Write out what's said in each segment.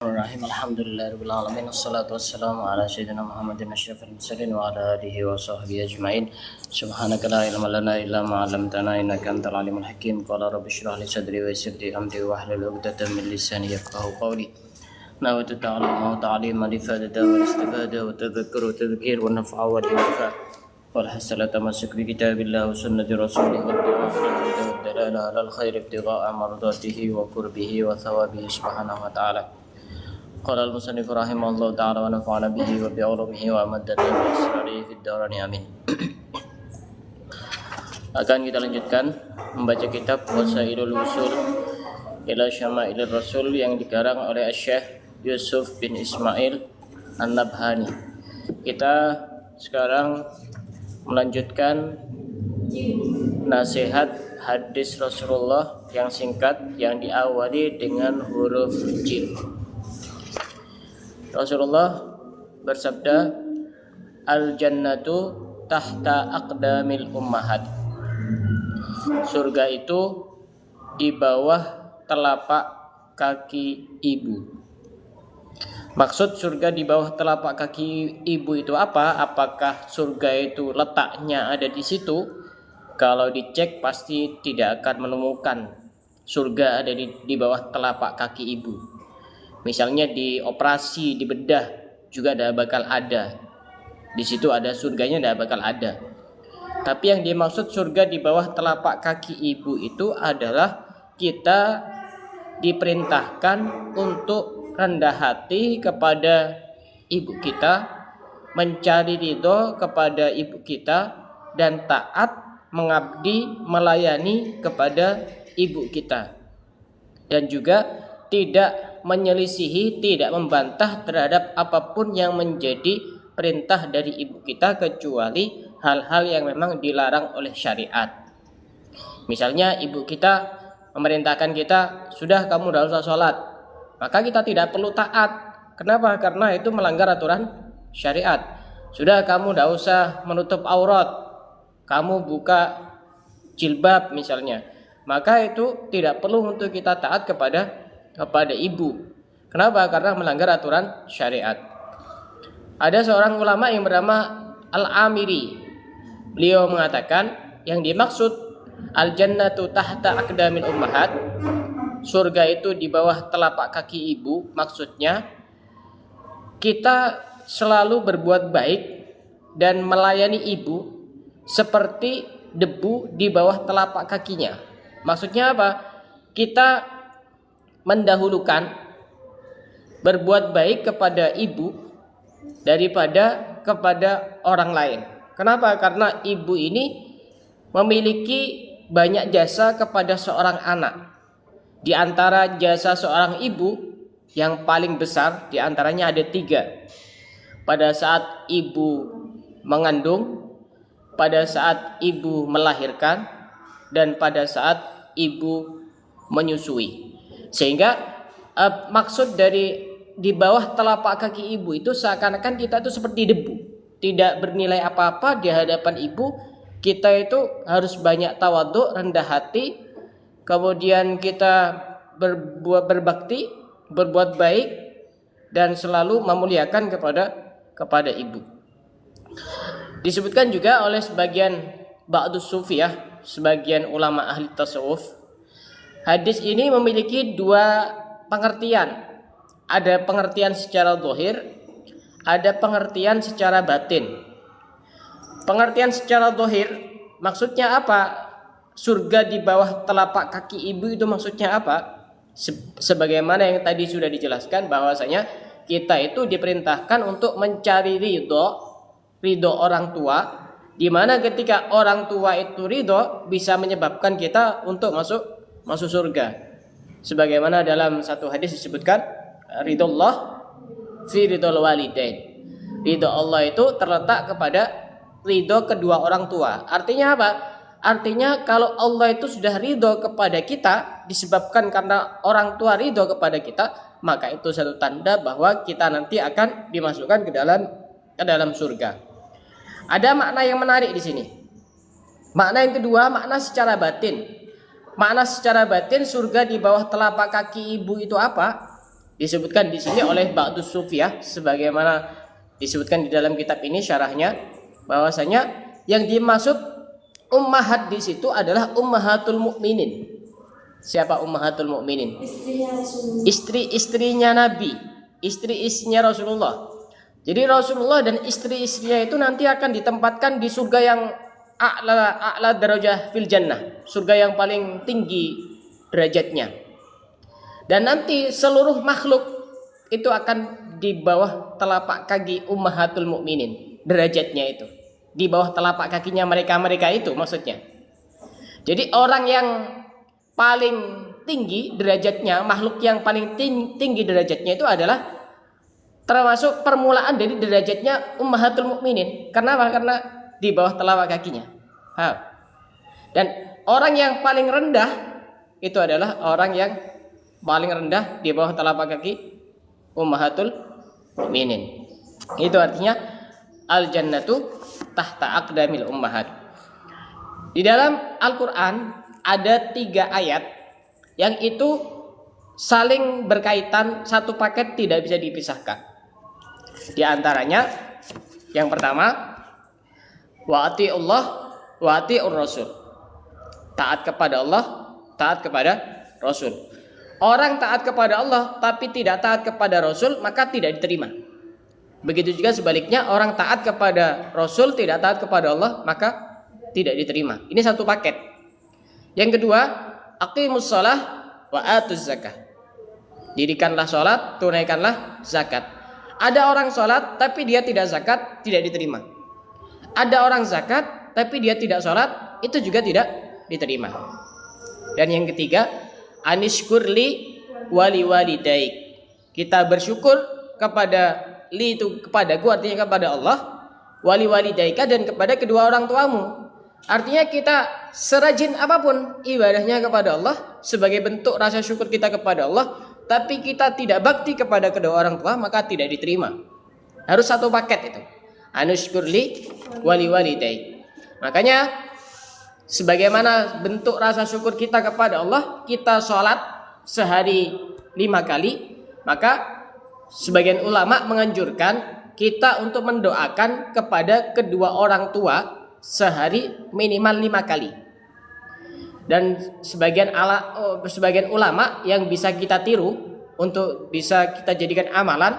Bismillahirrahmanirrahim. Alhamdulillahirabbil alamin. Wassalatu wassalamu ala sayyidina Muhammadin asyrafil mursalin wa ala alihi wa sahbihi ajmain. Subhanaka la ilma lana illa ma 'allamtana innaka antal alimul hakim. Qala rabbi shrah li sadri wa yassir li amri wa hlul 'uqdatam min lisani yafqahu qawli. Nawaitu ta'alluma wa ta'lima li fadada wa istifada wa tadhakkura wa tadhkir wa naf'a wa dinfa. Wal hasalata masuk bi kitabillah wa sunnati rasulih wa ta'ala dalala ala al-khair ibtigha'a mardatihi wa qurbihi wa thawabihi subhanahu wa ta'ala. Qala al-musannif rahimahullah ta'ala wa nafa'ana bihi wa bi'ulumihi wa amaddana bi asrarihi fid darain amin. Akan kita lanjutkan membaca kitab Wasailul Wusul ila Syama'il Rasul yang dikarang oleh Syekh Yusuf bin Ismail An-Nabhani. Kita sekarang melanjutkan nasihat hadis Rasulullah yang singkat yang diawali dengan huruf jim. Rasulullah bersabda, al-jannatu tahta aqdamil ummahat. Surga itu di bawah telapak kaki ibu. Maksud surga di bawah telapak kaki ibu itu apa? Apakah surga itu letaknya ada di situ? Kalau dicek pasti tidak akan menemukan surga ada di bawah telapak kaki ibu. Misalnya di operasi, di bedah juga tidak bakal ada. Di situ ada surganya tidak bakal ada. Tapi yang dimaksud surga di bawah telapak kaki ibu itu adalah kita diperintahkan untuk rendah hati kepada ibu kita, mencari ridho kepada ibu kita, dan taat mengabdi melayani kepada ibu kita. Dan juga tidak menyelisihi, tidak membantah terhadap apapun yang menjadi perintah dari ibu kita kecuali hal-hal yang memang dilarang oleh syariat. Misalnya ibu kita memerintahkan kita, sudah kamu tidak usah sholat, maka kita tidak perlu taat. Kenapa? Karena itu melanggar aturan syariat. Sudah kamu tidak usah menutup aurat, kamu buka jilbab misalnya, maka itu tidak perlu untuk kita taat kepada ibu. Kenapa? Karena melanggar aturan syariat. Ada seorang ulama yang bernama Al-Amiri. Beliau mengatakan yang dimaksud al-jannatu tahta aqdamil ummahat, surga itu di bawah telapak kaki ibu, maksudnya kita selalu berbuat baik dan melayani ibu seperti debu di bawah telapak kakinya. Maksudnya apa? Kita mendahulukan berbuat baik kepada ibu daripada kepada orang lain. Kenapa? Karena ibu ini memiliki banyak jasa kepada seorang anak. Di antara jasa seorang ibu yang paling besar, di antaranya ada 3. Pada saat ibu mengandung, pada saat ibu melahirkan, dan pada saat ibu menyusui. Sehingga maksud dari di bawah telapak kaki ibu itu seakan-akan kita itu seperti debu, tidak bernilai apa-apa di hadapan ibu. Kita itu harus banyak tawadhu, rendah hati, kemudian kita berbakti, berbuat baik, dan selalu memuliakan kepada ibu. Disebutkan juga oleh sebagian ba'dus sufiyah, sebagian ulama ahli tasawuf, hadis ini memiliki 2 pengertian. Ada pengertian secara zahir, ada pengertian secara batin. Pengertian secara zahir maksudnya apa? Surga di bawah telapak kaki ibu itu maksudnya apa? Sebagaimana yang tadi sudah dijelaskan bahwasanya kita itu diperintahkan untuk mencari ridho orang tua, di mana ketika orang tua itu ridho bisa menyebabkan kita untuk masuk surga. Sebagaimana dalam satu hadis disebutkan, ridhollah fi ridhol walidain. Ridho Allah itu terletak kepada ridho kedua orang tua. Artinya apa? Artinya kalau Allah itu sudah ridho kepada kita disebabkan karena orang tua ridho kepada kita, maka itu satu tanda bahwa kita nanti akan dimasukkan ke dalam surga. Ada makna yang menarik di sini. Makna yang kedua, makna secara batin. Makna secara batin surga di bawah telapak kaki ibu itu apa? Disebutkan di sini oleh Ba'dus Sufiyah sebagaimana disebutkan di dalam kitab ini syarahnya, bahwasanya yang dimaksud ummahat di situ adalah ummahatul mukminin. Siapa ummahatul mukminin? Istri-istrinya Nabi, istri-istrinya Rasulullah. Jadi Rasulullah dan istri-istrinya itu nanti akan ditempatkan di surga yang a'la darajah fil jannah, surga yang paling tinggi derajatnya. Dan nanti seluruh makhluk itu akan di bawah telapak kaki ummahatul mukminin. Derajatnya itu di bawah telapak kakinya mereka itu maksudnya. Jadi orang yang paling tinggi derajatnya, makhluk yang paling tinggi derajatnya itu adalah termasuk permulaan dari derajatnya ummahatul mukminin. Kenapa? Karena di bawah telapak kakinya. Dan orang yang paling rendah itu adalah orang yang paling rendah di bawah telapak kaki ummahatul mukminin. Itu artinya al jannatu tahta aqdamil ummahat. Di dalam Al-Qur'an ada 3 ayat yang itu saling berkaitan, satu paket, tidak bisa dipisahkan. Di antaranya yang pertama, wa atiullah wa atiur rasul. Taat kepada Allah, taat kepada Rasul. Orang taat kepada Allah tapi tidak taat kepada Rasul, maka tidak diterima. Begitu juga sebaliknya, orang taat kepada Rasul tidak taat kepada Allah, maka tidak diterima. Ini satu paket. Yang kedua, aqimus shalah wa atuz zakah. Dirikanlah sholat, tunaikanlah zakat. Ada orang sholat tapi dia tidak zakat, tidak diterima. Ada orang zakat tapi dia tidak sholat, itu juga tidak diterima. Dan yang ketiga, anishkurli wali walidaik. Kita bersyukur kepada li itu kepadaku, artinya kepada Allah, wali walidaika, dan kepada kedua orang tuamu. Artinya kita serajin apapun ibadahnya kepada Allah sebagai bentuk rasa syukur kita kepada Allah, tapi kita tidak bakti kepada kedua orang tua, maka tidak diterima. Harus satu paket itu. Anishkurli wali walidaik. Makanya sebagaimana bentuk rasa syukur kita kepada Allah, kita sholat sehari 5 kali, maka sebagian ulama menganjurkan kita untuk mendoakan kepada kedua orang tua sehari minimal 5 kali. Dan sebagian ulama yang bisa kita tiru untuk bisa kita jadikan amalan,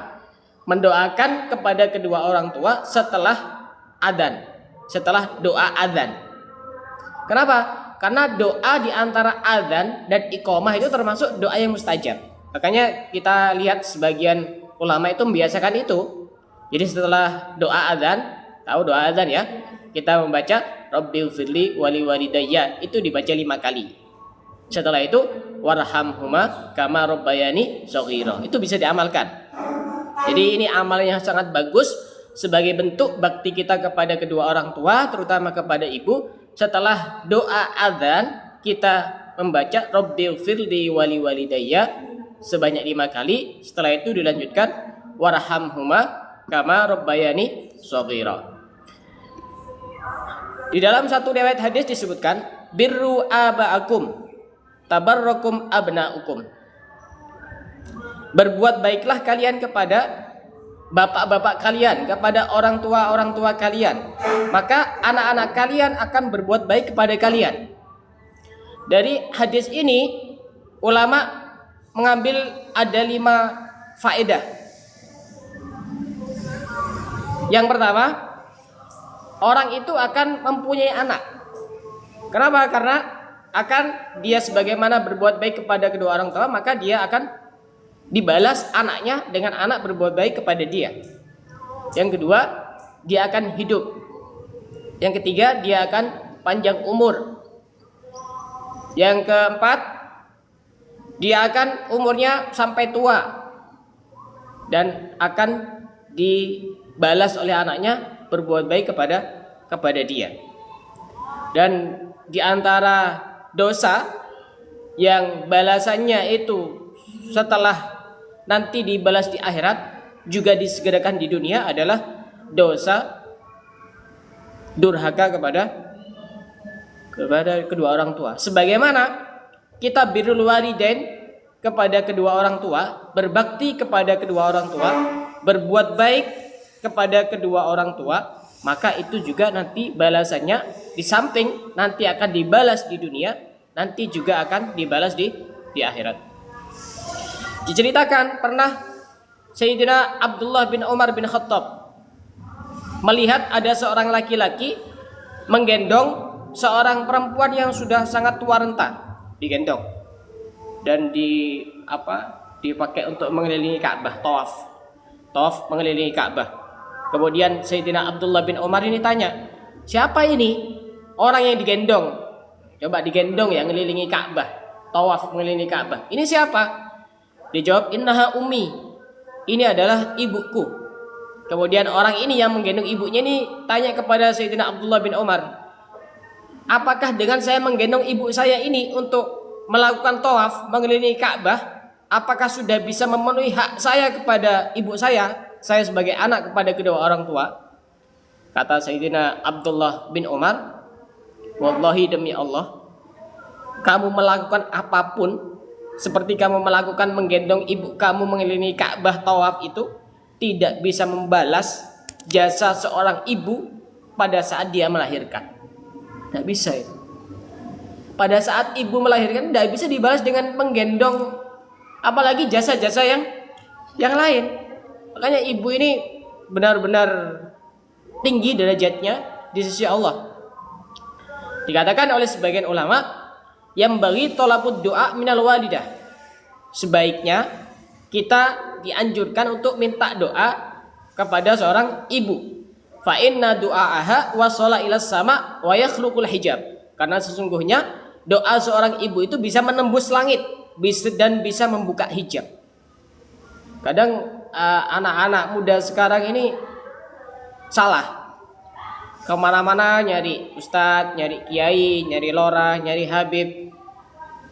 mendoakan kepada kedua orang tua setelah adzan, setelah doa adzan. Kenapa? Karena doa di antara adzan dan iqamah itu termasuk doa yang mustajab. Makanya kita lihat sebagian ulama itu membiasakan itu. Jadi setelah doa adzan, tahu doa adzan ya, kita membaca Rabbighfirli wali walidayya, itu dibaca 5 kali. Setelah itu warhamhuma kama rabbayani shaghira. Itu bisa diamalkan. Jadi ini amal yang sangat bagus sebagai bentuk bakti kita kepada kedua orang tua, terutama kepada ibu. Setelah doa adzan kita membaca Rabbighfirli wali walidayya sebanyak 5 kali. Setelah itu dilanjutkan warhamhuma kama rabbayani shaghira. Di dalam satu riwayat hadis disebutkan birru aba'akum tabarrakum abna'ukum. Berbuat baiklah kalian kepada bapak-bapak kalian, kepada orang tua kalian, maka anak-anak kalian akan berbuat baik kepada kalian. Dari hadis ini ulama mengambil ada 5 faedah. Yang pertama, orang itu akan mempunyai anak. Kenapa? Karena akan dia sebagaimana berbuat baik kepada kedua orang tua, maka dia akan dibalas anaknya dengan anak berbuat baik kepada dia. Yang kedua, dia akan hidup. Yang ketiga, dia akan panjang umur. Yang keempat, dia akan umurnya sampai tua dan akan dibalas oleh anaknya berbuat baik kepada dia. Dan di antara dosa yang balasannya itu setelah nanti dibalas di akhirat juga disegerakan di dunia adalah dosa durhaka kepada kedua orang tua. Sebagaimana kita birrul walidain kepada kedua orang tua, berbakti kepada kedua orang tua, berbuat baik kepada kedua orang tua, maka itu juga nanti balasannya di samping nanti akan dibalas di dunia, nanti juga akan dibalas di akhirat. Diceritakan pernah Sayyidina Abdullah bin Umar bin Khattab melihat ada seorang laki-laki menggendong seorang perempuan yang sudah sangat tua renta, digendong dan dipakai untuk mengelilingi Ka'bah, tawaf mengelilingi Ka'bah. Kemudian Sayyidina Abdullah bin Umar ini tanya, siapa ini orang yang digendong? Coba digendong ya, ngelilingi Ka'bah, tawaf mengelilingi Ka'bah. Ini siapa? Dijawab, innaha ummi. Ini adalah ibuku. Kemudian orang ini yang menggendong ibunya ini tanya kepada Sayyidina Abdullah bin Umar, apakah dengan saya menggendong ibu saya ini untuk melakukan tawaf mengelilingi Ka'bah, apakah sudah bisa memenuhi hak saya kepada ibu saya sebagai anak kepada kedua orang tua? Kata Sayyidina Abdullah bin Umar, wallahi demi Allah, kamu melakukan apapun seperti kamu melakukan menggendong ibu kamu mengelilingi Ka'bah tawaf itu tidak bisa membalas jasa seorang ibu pada saat dia melahirkan. Tidak bisa itu. Pada saat ibu melahirkan tidak bisa dibalas dengan menggendong, apalagi jasa-jasa yang lain. Makanya ibu ini benar-benar tinggi derajatnya di sisi Allah. Dikatakan oleh sebagian ulama, yang bagi tolaput doa minal walidah, sebaiknya kita dianjurkan untuk minta doa kepada seorang ibu. Fa inna du'aaha wasala ilas sama wa yakhluqul hijab. Karena sesungguhnya doa seorang ibu itu bisa menembus langit dan bisa membuka hijab. Kadang anak-anak muda sekarang ini salah. Kemana-mana nyari ustadz, nyari kiai, nyari lorah, nyari habib.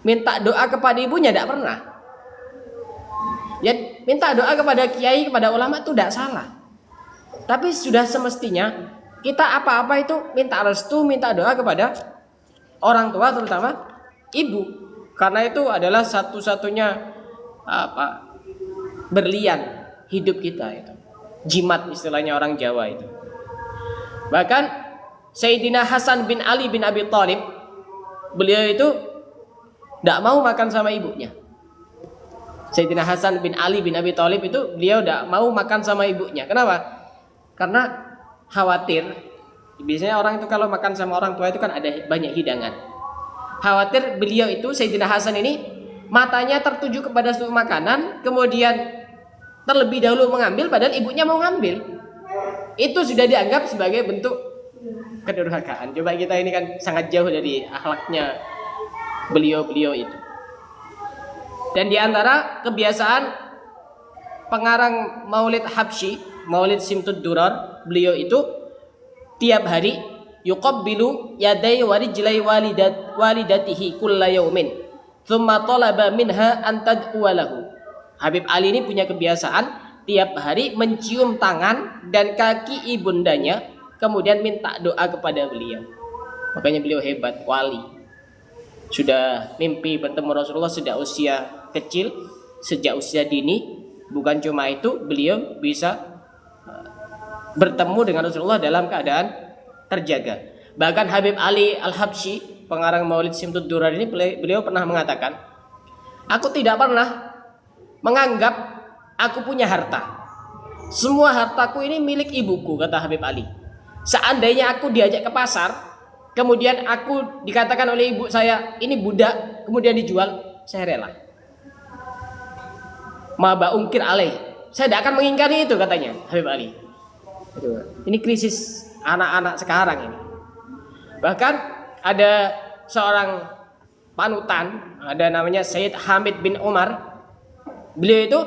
Minta doa kepada ibunya tidak pernah. Ya, minta doa kepada kiai, kepada ulama itu tidak salah. Tapi sudah semestinya kita apa-apa itu minta restu, minta doa kepada orang tua, terutama ibu. Karena itu adalah satu-satunya berlian hidup kita itu. Jimat istilahnya orang Jawa itu. Bahkan Sayyidina Hasan bin Ali bin Abi Thalib, beliau itu tidak mau makan sama ibunya. Sayyidina Hasan bin Ali bin Abi Thalib itu beliau tidak mau makan sama ibunya. Kenapa? Karena khawatir. Biasanya orang itu kalau makan sama orang tua itu kan ada banyak hidangan. Khawatir beliau itu, Sayyidina Hasan ini, matanya tertuju kepada suatu makanan, kemudian terlebih dahulu mengambil padahal ibunya mau ngambil. Itu sudah dianggap sebagai bentuk kedurhakaan. Coba kita ini kan sangat jauh dari akhlaknya beliau-beliau itu. Dan di antara kebiasaan pengarang Maulid Habsyi, Maulid Simtud Durar, beliau itu tiap hari yuqabbilu yaday wa rijlai walidatihi kulla yaumin thumma talaba minha an tad'u lahu. Habib Ali ini punya kebiasaan tiap hari mencium tangan dan kaki ibundanya, kemudian minta doa kepada beliau. Makanya beliau hebat, wali. Sudah mimpi bertemu Rasulullah sejak usia kecil, sejak usia dini. Bukan cuma itu, beliau bisa bertemu dengan Rasulullah dalam keadaan terjaga. Bahkan Habib Ali Al-Habsyi, pengarang Maulid Simtud Durar ini, beliau pernah mengatakan, aku tidak pernah menganggap aku punya harta. Semua hartaku ini milik ibuku, kata Habib Ali. Seandainya aku diajak ke pasar, kemudian aku dikatakan oleh ibu saya, ini budak, kemudian dijual, saya rela. Ma ba'ungkir alaih, saya tidak akan mengingkari itu, katanya Habib Ali. Ini krisis anak-anak sekarang ini. Bahkan ada seorang panutan, ada namanya Sayyid Hamid bin Umar. Beliau itu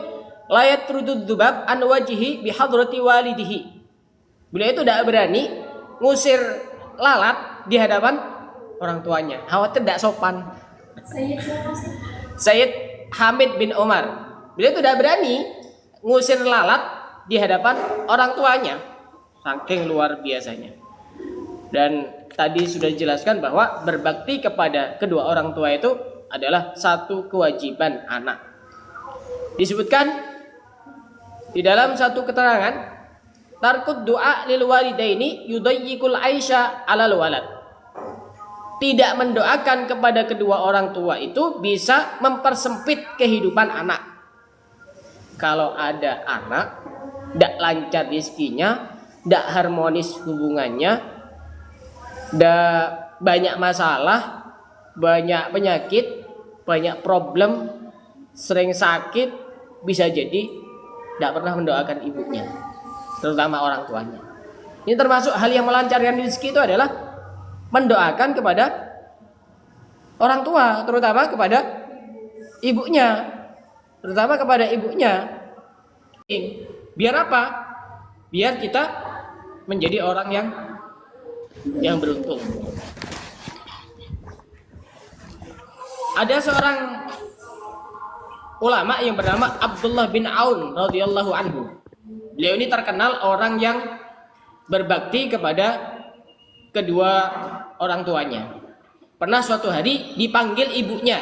layat rudud dzubab an wajhi bi hadrati walidihi. Beliau itu tidak berani ngusir lalat di hadapan orang tuanya, khawatir tidak sopan. Sayyid Hamid bin Umar, beliau itu tidak berani ngusir lalat di hadapan orang tuanya, saking luar biasanya. Dan tadi sudah dijelaskan bahwa berbakti kepada kedua orang tua itu adalah satu kewajiban anak. Disebutkan di dalam satu keterangan, tarkud doa lil walidaini yudayyikul aisha alal walad. Tidak mendoakan kepada kedua orang tua itu bisa mempersempit kehidupan anak. Kalau ada anak, tidak lancar rezekinya, tidak harmonis hubungannya, tidak banyak masalah, banyak penyakit, banyak problem, sering sakit, bisa jadi tidak pernah mendoakan ibunya, terutama orang tuanya. Ini termasuk hal yang melancarkan rezeki itu adalah mendoakan kepada orang tua, terutama kepada ibunya, terutama kepada ibunya. Biar apa? Biar kita menjadi orang yang beruntung. Ada seorang ulama yang bernama Abdullah bin Aun radhiyallahu anhu. Beliau ini terkenal orang yang berbakti kepada kedua orang tuanya. Pernah suatu hari dipanggil ibunya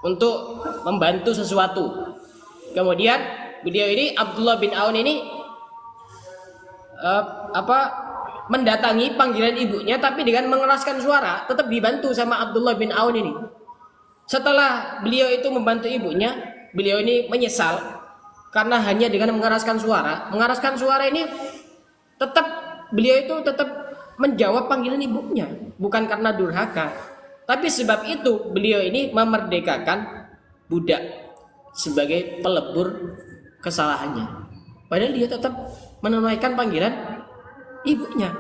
untuk membantu sesuatu. Kemudian beliau ini, Abdullah bin Aun ini mendatangi panggilan ibunya, tapi dengan mengeraskan suara, tetap dibantu sama Abdullah bin Aun ini. Setelah beliau itu membantu ibunya, beliau ini menyesal karena hanya dengan mengeraskan suara. Mengeraskan suara ini beliau itu tetap menjawab panggilan ibunya, bukan karena durhaka, tapi sebab itu beliau ini memerdekakan budak sebagai pelebur kesalahannya. Padahal dia tetap menunaikan panggilan ibunya.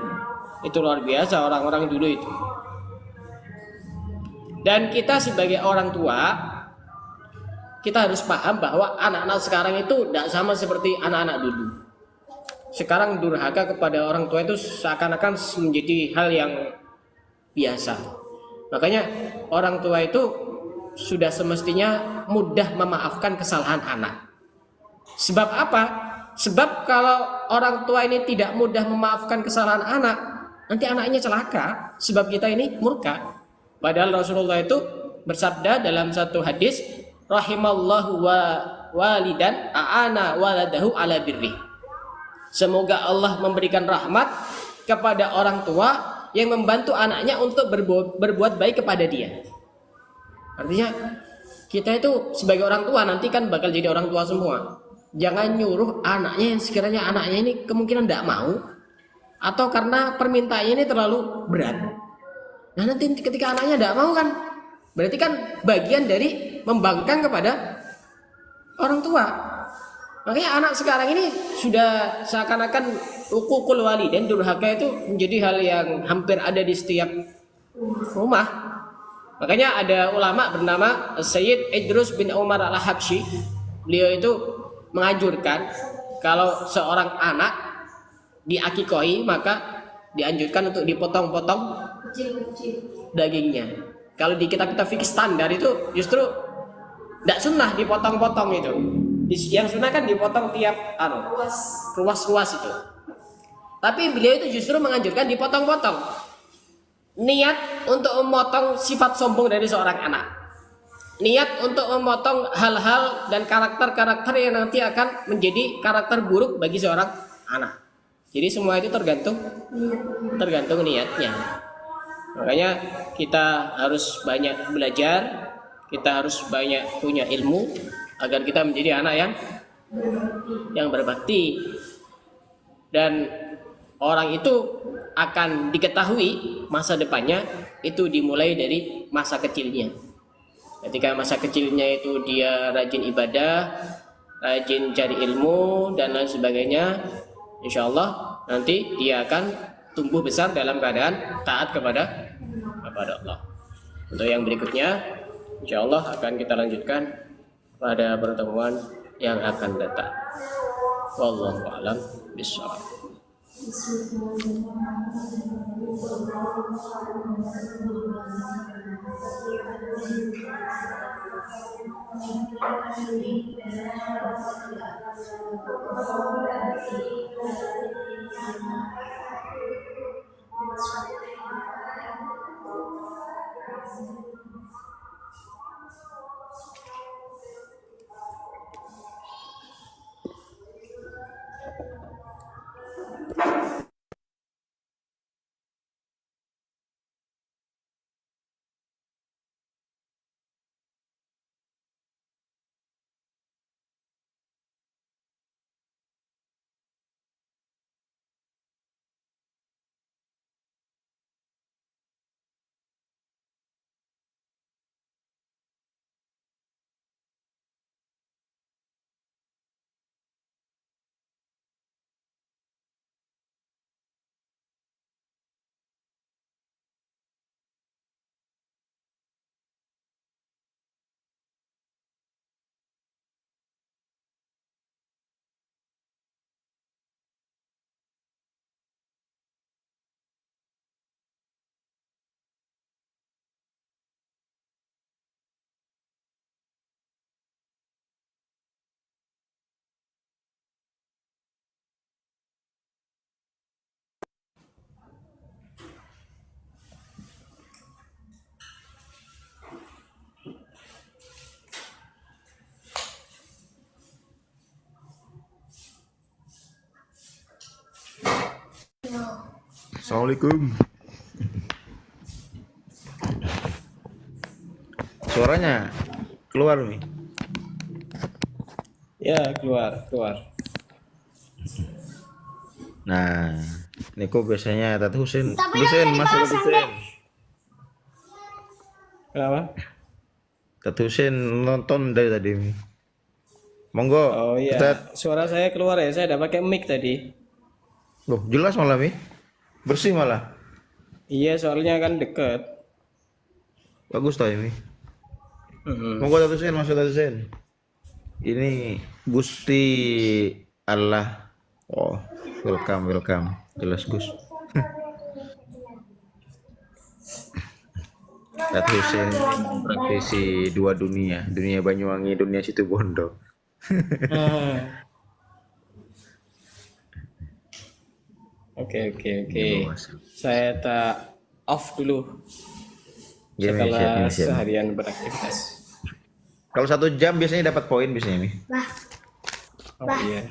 Itu luar biasa orang-orang dulu itu. Dan kita sebagai orang tua, kita harus paham bahwa anak-anak sekarang itu tidak sama seperti anak-anak dulu. Sekarang durhaka kepada orang tua itu seakan-akan menjadi hal yang biasa. Makanya orang tua itu sudah semestinya mudah memaafkan kesalahan anak. Sebab apa? Sebab kalau orang tua ini tidak mudah memaafkan kesalahan anak, nanti anaknya celaka. Sebab kita ini murka. Padahal Rasulullah itu bersabda dalam satu hadis, rahimallahu walidan a'ana waladahu ala birri. Semoga Allah memberikan rahmat kepada orang tua yang membantu anaknya untuk berbuat baik kepada dia. Artinya kita itu sebagai orang tua nanti kan bakal jadi orang tua semua. Jangan nyuruh anaknya yang sekiranya anaknya ini kemungkinan tidak mau, atau karena permintaannya ini terlalu berat. Nah nanti ketika anaknya tidak mau kan, berarti kan bagian dari membangkang kepada orang tua. Makanya anak sekarang ini sudah seakan-akan uququl walidain, durhaka itu menjadi hal yang hampir ada di setiap rumah. Makanya ada ulama bernama Sayyid Idrus bin Umar al-Habsyi. Beliau itu menganjurkan kalau seorang anak diakikoi maka dianjurkan untuk dipotong-potong dagingnya. Kalau di kitab-kitab fikih standar itu justru tidak sunnah dipotong-potong itu. Yang sunnah kan dipotong tiap ruas-ruas itu. Tapi beliau itu justru menganjurkan dipotong-potong. Niat untuk memotong sifat sombong dari seorang anak. Niat untuk memotong hal-hal dan karakter-karakter yang nanti akan menjadi karakter buruk bagi seorang anak. Jadi semua itu tergantung niatnya. Makanya kita harus banyak belajar, kita harus banyak punya ilmu agar kita menjadi anak yang berbakti. Dan orang itu akan diketahui masa depannya itu dimulai dari masa kecilnya. Ketika masa kecilnya itu dia rajin ibadah, rajin cari ilmu dan lain sebagainya, insya Allah nanti dia akan tumbuh besar dalam keadaan taat kepada Allah. Untuk yang berikutnya, insya Allah akan kita lanjutkan pada pertemuan yang akan datang. Wallahu a'lam bishawab. Assalamualaikum. Suaranya keluar nih. Ya, keluar. Nah, Niko biasanya Tata Husin. Tapi Husin, jangan masuk dibalas, Tata Husin. Kenapa? Tata Husin nonton dari tadi. Monggo. Oh iya, Ustaz. suara saya keluar ya. Saya udah pakai mic tadi. Loh, jelas malah Mi. Bersih malah. Iya, soalnya kan deket. Bagus toh ini. Mm-mm. Monggo Tata Husin, masuk Tata Husin. Ini Gusti Allah. Oh, welcome. Jelas Gus. Tata Husin praktisi dua dunia Banyuwangi, dunia Situbondo. Ah. Oke. Saya tak off dulu setelah Siap. seharian beraktivitas. Kalau 1 jam biasanya dapat poin biasanya nih. Bah, Oh iya.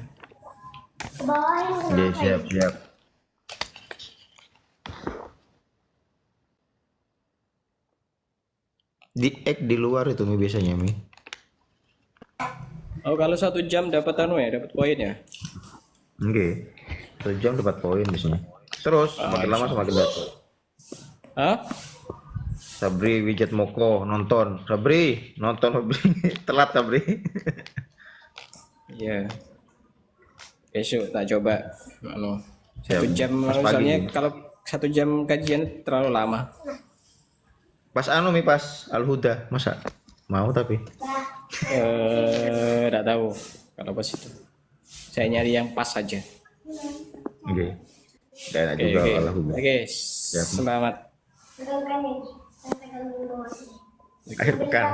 ke bawah yang Oke, kenapa ya? siap. Di luar itu Mi biasanya Mi. Oh, kalau 1 jam dapat dapat poin ya. Oke. 1 jam dapat poin biasanya. Terus semakin lama semakin dapat. Hah? Sabri Wijat Moko nonton. Sabri. Telat Sabri. Iya. Besok tak coba. Siap. 1 jam Pas pagi soalnya nih. kalau 1 jam kajian terlalu lama. Pas Mi pas Al-Huda masa mau tapi. Enggak tahu kalau pas itu. Saya nyari yang pas saja. Oke. Dan Oke, juga oke. Al-Huda. Oke, selamat Pegang kan nih. Saya pegang dulu. Akhir pekan.